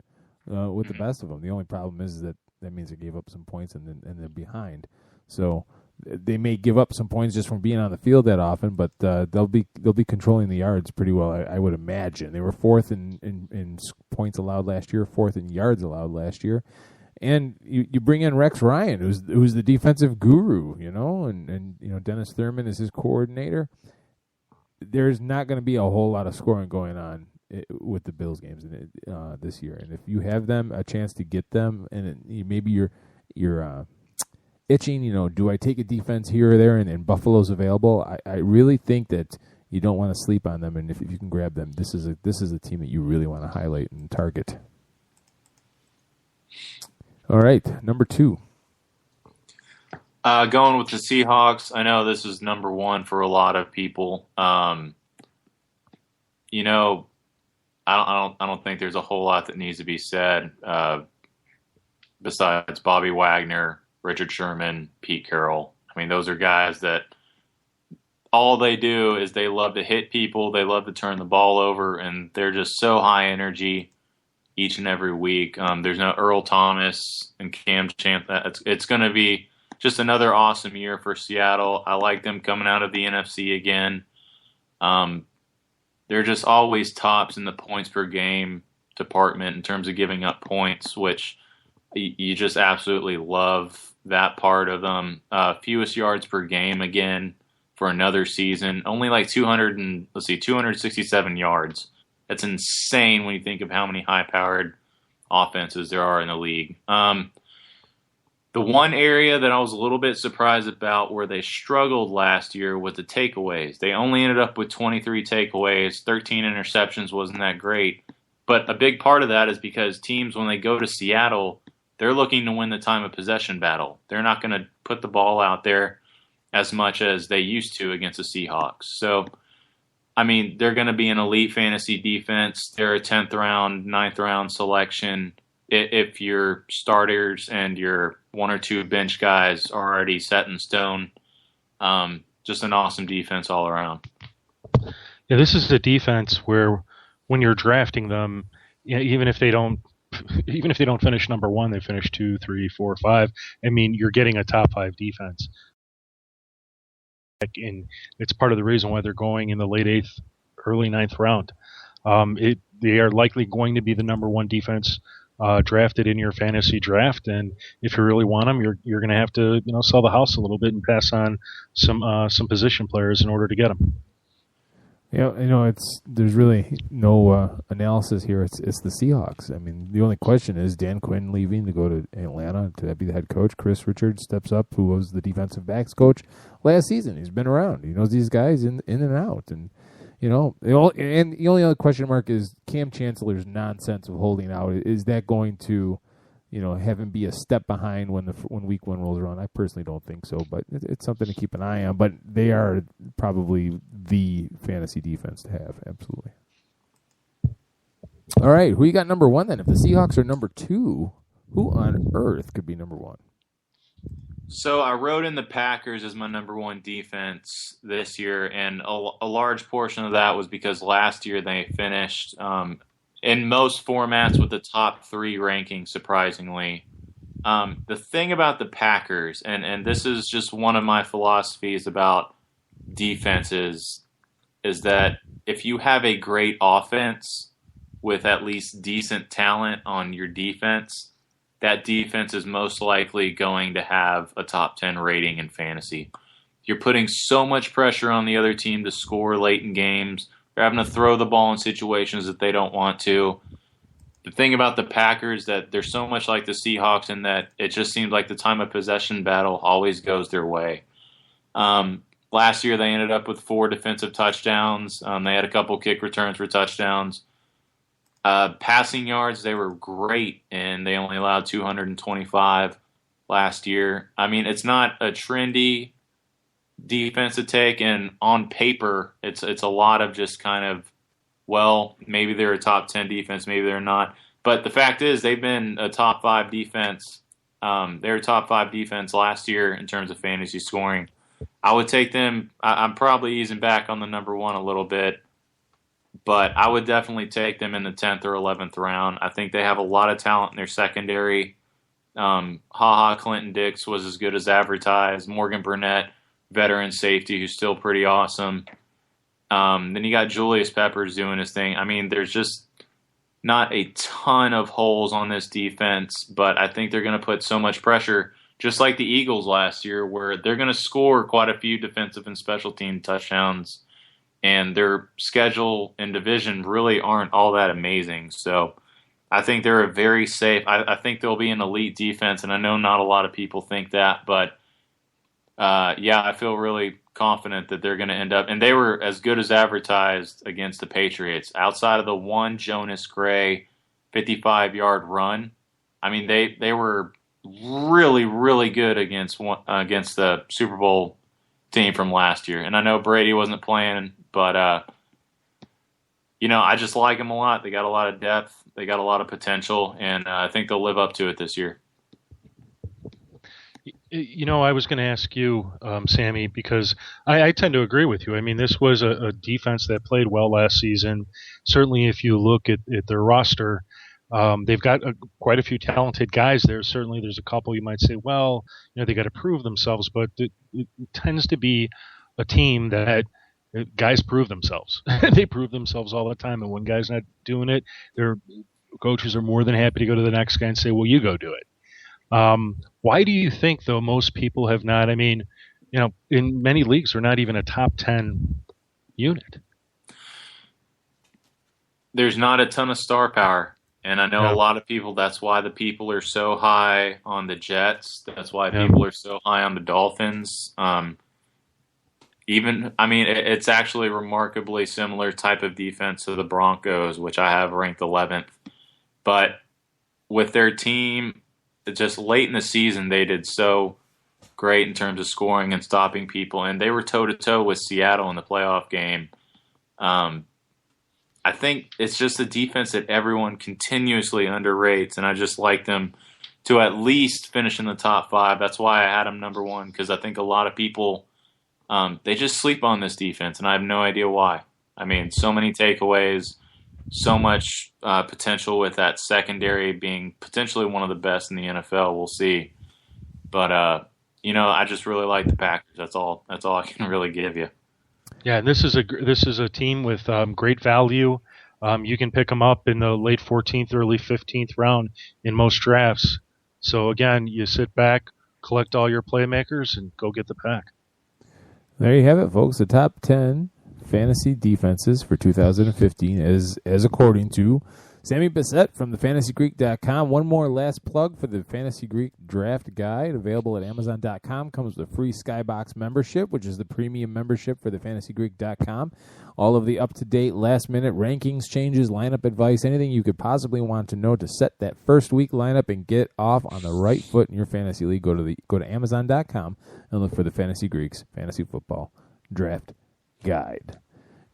with the best of them. The only problem is that means they gave up some points and they're behind. So they may give up some points just from being on the field that often, but they'll be controlling the yards pretty well, I would imagine. They were 4th in points allowed last year, 4th in yards allowed last year. And you bring in Rex Ryan, who's the defensive guru, and Dennis Thurman is his coordinator. There's not going to be a whole lot of scoring going on with the Bills games this year. And if you have them a chance to get them, and maybe you're itching, do I take a defense here or there, and Buffalo's available, I really think that you don't want to sleep on them. And if you can grab them, this is a team that you really want to highlight and target. All right, number 2. Going with the Seahawks. I know this is number 1 for a lot of people. I don't think there's a whole lot that needs to be said besides Bobby Wagner, Richard Sherman, Pete Carroll. I mean, those are guys that all they do is they love to hit people, they love to turn the ball over, and they're just so high energy each and every week. There's no Earl Thomas and Cam Chancellor. It's going to be just another awesome year for Seattle. I like them coming out of the NFC again. They're just always tops in the points per game department in terms of giving up points, which you just absolutely love that part of them. Fewest yards per game again for another season. Only like 267 yards. That's insane when you think of how many high-powered offenses there are in the league. The one area that I was a little bit surprised about where they struggled last year was the takeaways. They only ended up with 23 takeaways, 13 interceptions wasn't that great. But a big part of that is because teams, when they go to Seattle, they're looking to win the time of possession battle. They're not going to put the ball out there as much as they used to against the Seahawks. So, I mean, they're going to be an elite fantasy defense. They're a 10th round, 9th round selection. If your starters and your 1 or 2 bench guys are already set in stone, just an awesome defense all around. Yeah, this is a defense where when you're drafting them, even if they don't finish number 1, they finish 2, 3, 4, 5. I mean, you're getting a top 5 defense. And it's part of the reason why they're going in the late 8th, early 9th round. They are likely going to be the number 1 defense drafted in your fantasy draft. And if you really want them, you're going to have to sell the house a little bit and pass on some position players in order to get them. Yeah, there's really no analysis here. It's the Seahawks. I mean, the only question is Dan Quinn leaving to go to Atlanta to be the head coach. Chris Richards steps up, who was the defensive backs coach last season. He's been around. He knows these guys in and out. And and the only other question mark is Cam Chancellor's nonsense of holding out. Is that going to have him be a step behind when week one rolls around? I personally don't think so, but it's something to keep an eye on. But they are probably the fantasy defense to have, absolutely. All right, who you got number one then? If the Seahawks are number two, who on earth could be number one? So I wrote in the Packers as my number one defense this year, and a large portion of that was because last year they finished in most formats with the top three ranking, surprisingly. The thing about the Packers, and this is just one of my philosophies about defenses, is that if you have a great offense with at least decent talent on your defense, that defense is most likely going to have a top 10 rating in fantasy. You're putting so much pressure on the other team to score late in games. They're having to throw the ball in situations that they don't want to. The thing about the Packers that they're so much like the Seahawks in that it just seems like the time of possession battle always goes their way. Last year they ended up with 4 defensive touchdowns. They had a couple kick returns for touchdowns. Passing yards, they were great, and they only allowed 225 last year. I mean, it's not a trendy defense to take, and on paper, it's a lot of just kind of, well, maybe they're a top 10 defense, maybe they're not. But the fact is, they've been a top 5 defense. They were a top 5 defense last year in terms of fantasy scoring. I would take them. I'm probably easing back on the number one a little bit, but I would definitely take them in the 10th or 11th round. I think they have a lot of talent in their secondary. Clinton Dix was as good as advertised. Morgan Burnett, veteran safety, who's still pretty awesome. Then you got Julius Peppers doing his thing. I mean, there's just not a ton of holes on this defense, but I think they're going to put so much pressure, just like the Eagles last year, where they're going to score quite a few defensive and special team touchdowns, and their schedule and division really aren't all that amazing. So I think they're a very safe – I think they'll be an elite defense, and I know not a lot of people think that, but I feel really confident that they're going to end up – and they were as good as advertised against the Patriots. Outside of the one Jonas Gray 55-yard run, I mean, they were really, really good against the Super Bowl team from last year. And I know Brady wasn't playing, but I just like them a lot. They got a lot of depth. They got a lot of potential, and I think they'll live up to it this year. I was going to ask you, Sammy, because I tend to agree with you. I mean, this was a defense that played well last season. Certainly, if you look at their roster, they've got quite a few talented guys there. Certainly, there's a couple you might say, well, they got to prove themselves, but it tends to be a team that guys prove themselves. They prove themselves all the time, and when guys not doing it, their coaches are more than happy to go to the next guy and say, well, you go do it. Why do you think, though, most people have not? I mean, in many leagues, they're not even a top 10 unit. There's not a ton of star power. And I know a lot of people, that's why the people are so high on the Jets. That's why people are so high on the Dolphins. It's actually a remarkably similar type of defense to the Broncos, which I have ranked 11th. But with their team, just late in the season, they did so great in terms of scoring and stopping people. And they were toe-to-toe with Seattle in the playoff game. I think it's just a defense that everyone continuously underrates, and I just like them to at least finish in the top 5. That's why I had them number one, because I think a lot of people, they just sleep on this defense, and I have no idea why. I mean, so many takeaways, so much potential with that secondary being potentially one of the best in the NFL. We'll see. But, I just really like the Packers. That's all I can really give you. Yeah, and this is a team with great value. You can pick them up in the late 14th, early 15th round in most drafts. So again, you sit back, collect all your playmakers, and go get the pack. There you have it, folks. The top 10 fantasy defenses for 2015 as according to Sammy Bissett from thefantasygreek.com. One more last plug for the Fantasy Greek Draft Guide, available at Amazon.com. Comes with a free Skybox membership, which is the premium membership for thefantasygreek.com. All of the up-to-date, last-minute rankings, changes, lineup advice, anything you could possibly want to know to set that first week lineup and get off on the right foot in your fantasy league. Go to Amazon.com and look for the Fantasy Greeks Fantasy Football Draft Guide.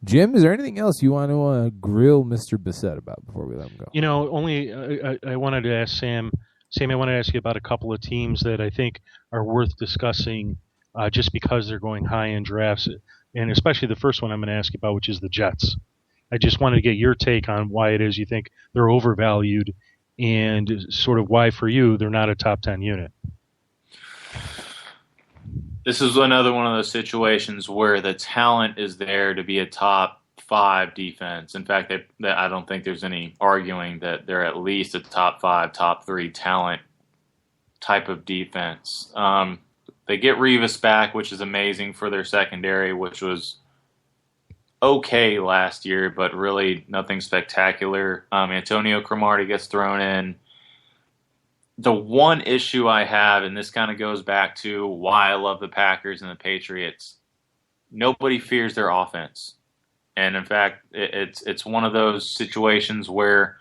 Jim, is there anything else you want to grill Mr. Bissett about before we let him go? Only I wanted to ask Sam. Sam, I wanted to ask you about a couple of teams that I think are worth discussing just because they're going high in drafts, and especially the first one I'm going to ask you about, which is the Jets. I just wanted to get your take on why it is you think they're overvalued and sort of why, for you, they're not a top 10 unit. This is another one of those situations where the talent is there to be a top 5 defense. In fact, I don't think there's any arguing that they're at least a top 5, top 3 talent type of defense. They get Revis back, which is amazing for their secondary, which was okay last year, but really nothing spectacular. Antonio Cromartie gets thrown in. The one issue I have, and this kind of goes back to why I love the Packers and the Patriots, nobody fears their offense. And in fact, it's one of those situations where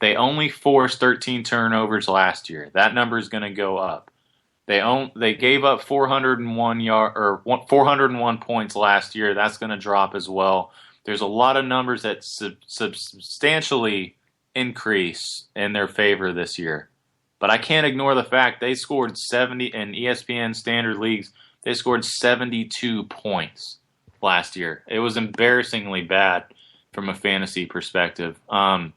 they only forced 13 turnovers last year. That number is going to go up. They gave up 401 points last year. That's going to drop as well. There's a lot of numbers that substantially increase in their favor this year. But I can't ignore the fact they scored 70 in ESPN standard leagues. They scored 72 points last year. It was embarrassingly bad from a fantasy perspective. And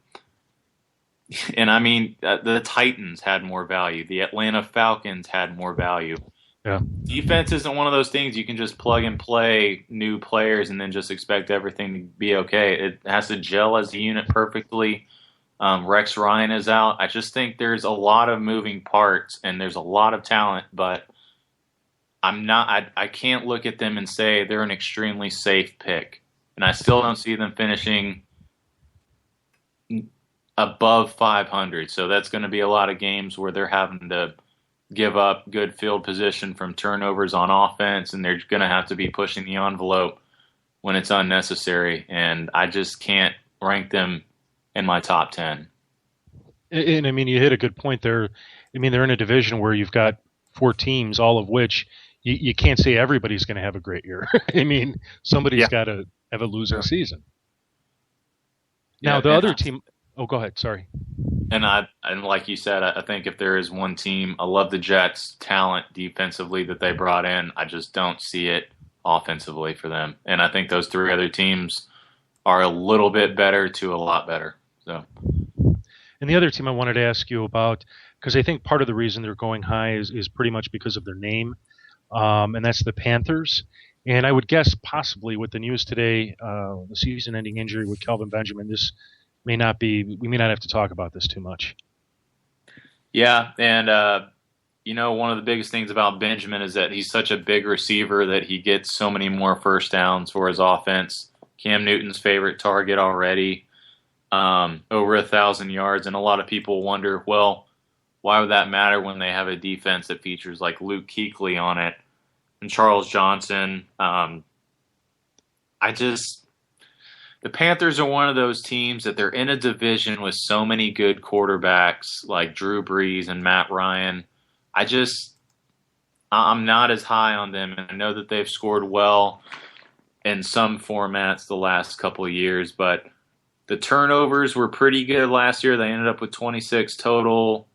I mean, the Titans had more value. The Atlanta Falcons had more value. Yeah. Defense isn't one of those things you can just plug and play new players and then just expect everything to be okay. It has to gel as a unit perfectly. Rex Ryan is out. I just think there's a lot of moving parts and there's a lot of talent, but I can't look at them and say they're an extremely safe pick. And I still don't see them finishing above 500. So that's going to be a lot of games where they're having to give up good field position from turnovers on offense, and they're going to have to be pushing the envelope when it's unnecessary. And I just can't rank them in my top 10. And I mean, you hit a good point there. I mean, they're in a division where you've got 4 teams, all of which you can't say everybody's going to have a great year. I mean, somebody's got to have a losing season. Now, the other team. Oh, go ahead. Sorry. And like you said, I think if there is one team, I love the Jets' talent defensively that they brought in. I just don't see it offensively for them. And I think those 3 other teams are a little bit better to a lot better. So. And the other team I wanted to ask you about, because I think part of the reason they're going high is pretty much because of their name, and that's the Panthers. And I would guess possibly with the news today, the season-ending injury with Kelvin Benjamin, we may not have to talk about this too much. Yeah, and one of the biggest things about Benjamin is that he's such a big receiver that he gets so many more first downs for his offense. Cam Newton's favorite target already, over 1,000 yards, and a lot of people wonder, well, why would that matter when they have a defense that features like Luke Kuechly on it and Charles Johnson? The Panthers are one of those teams that they're in a division with so many good quarterbacks like Drew Brees and Matt Ryan. I'm not as high on them, and I know that they've scored well in some formats the last couple of years, but the turnovers were pretty good last year. They ended up with 26 total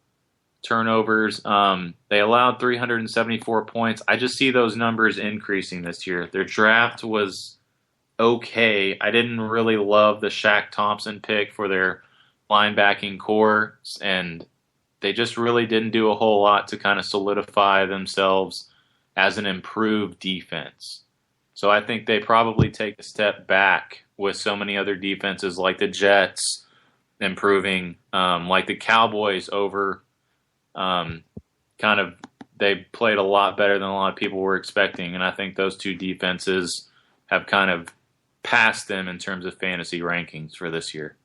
turnovers. They allowed 374 points. I just see those numbers increasing this year. Their draft was okay. I didn't really love the Shaq Thompson pick for their linebacking core, and they just really didn't do a whole lot to kind of solidify themselves as an improved defense. So I think they probably take a step back with so many other defenses like the Jets improving, like the Cowboys over they played a lot better than a lot of people were expecting. And I think those two defenses have kind of passed them in terms of fantasy rankings for this year.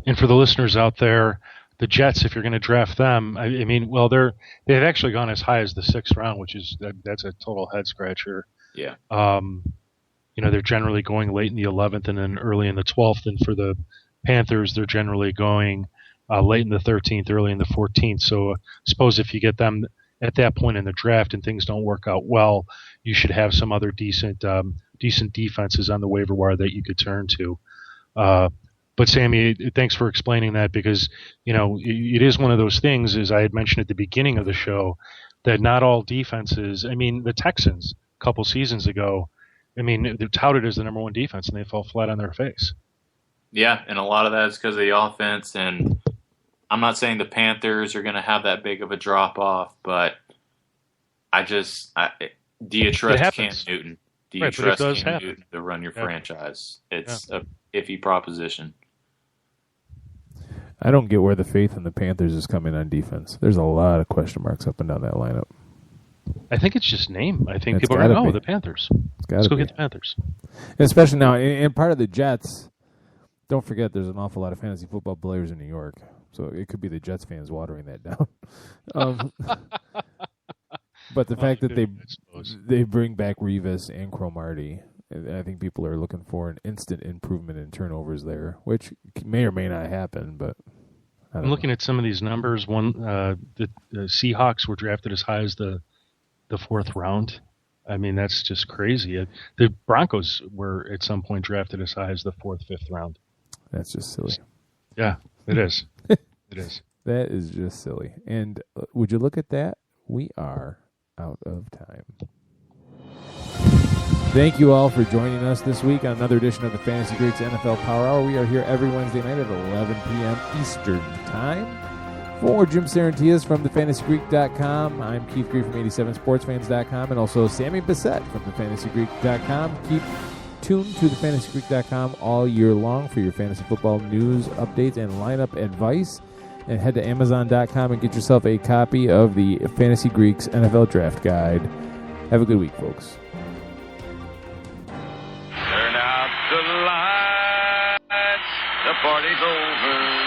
And for the listeners out there, the Jets, if you're going to draft them, they've actually gone as high as the 6th round, which is that's a total head scratcher. Yeah. They're generally going late in the 11th and then early in the 12th. And for the Panthers, they're generally going late in the 13th, early in the 14th. So suppose if you get them at that point in the draft and things don't work out well, you should have some other decent defenses on the waiver wire that you could turn to. But Sammy, thanks for explaining that, because it is one of those things, as I had mentioned at the beginning of the show, that not all defenses. I mean, the Texans a couple seasons ago, they're touted as the number 1 defense, and they fell flat on their face. Yeah, and a lot of that is because of the offense. And I'm not saying the Panthers are going to have that big of a drop off, but do you trust Cam Newton? Do you trust Cam Newton to run your franchise? It's a iffy proposition. I don't get where the faith in the Panthers is coming on defense. There's a lot of question marks up and down that lineup. I think it's just name. I think people are going, the Panthers. Let's go get the Panthers. And especially now, in part of the Jets, don't forget there's an awful lot of fantasy football players in New York. So it could be the Jets fans watering that down. But the fact that they bring back Revis and Cromartie, I think people are looking for an instant improvement in turnovers there, which may or may not happen. But I'm looking at some of these numbers. The Seahawks were drafted as high as the 4th round. That's just crazy. The Broncos were at some point drafted as high as the 4th, 5th round. That's just silly. Yeah, it is. It is. That is just silly. And would you look at that? We are out of time. Thank you all for joining us this week on another edition of the Fantasy Greeks NFL Power Hour. We are here every Wednesday night at 11 p.m. Eastern Time. For Jim Sarantias from thefantasygreek.com, I'm Keith Greek from 87sportsfans.com, and also Sammy Bissett from thefantasygreek.com. Keep tuned to thefantasygreek.com all year long for your fantasy football news, updates, and lineup advice. And head to Amazon.com and get yourself a copy of the Fantasy Greeks NFL Draft Guide. Have a good week, folks. Turn out the lights, the party's over.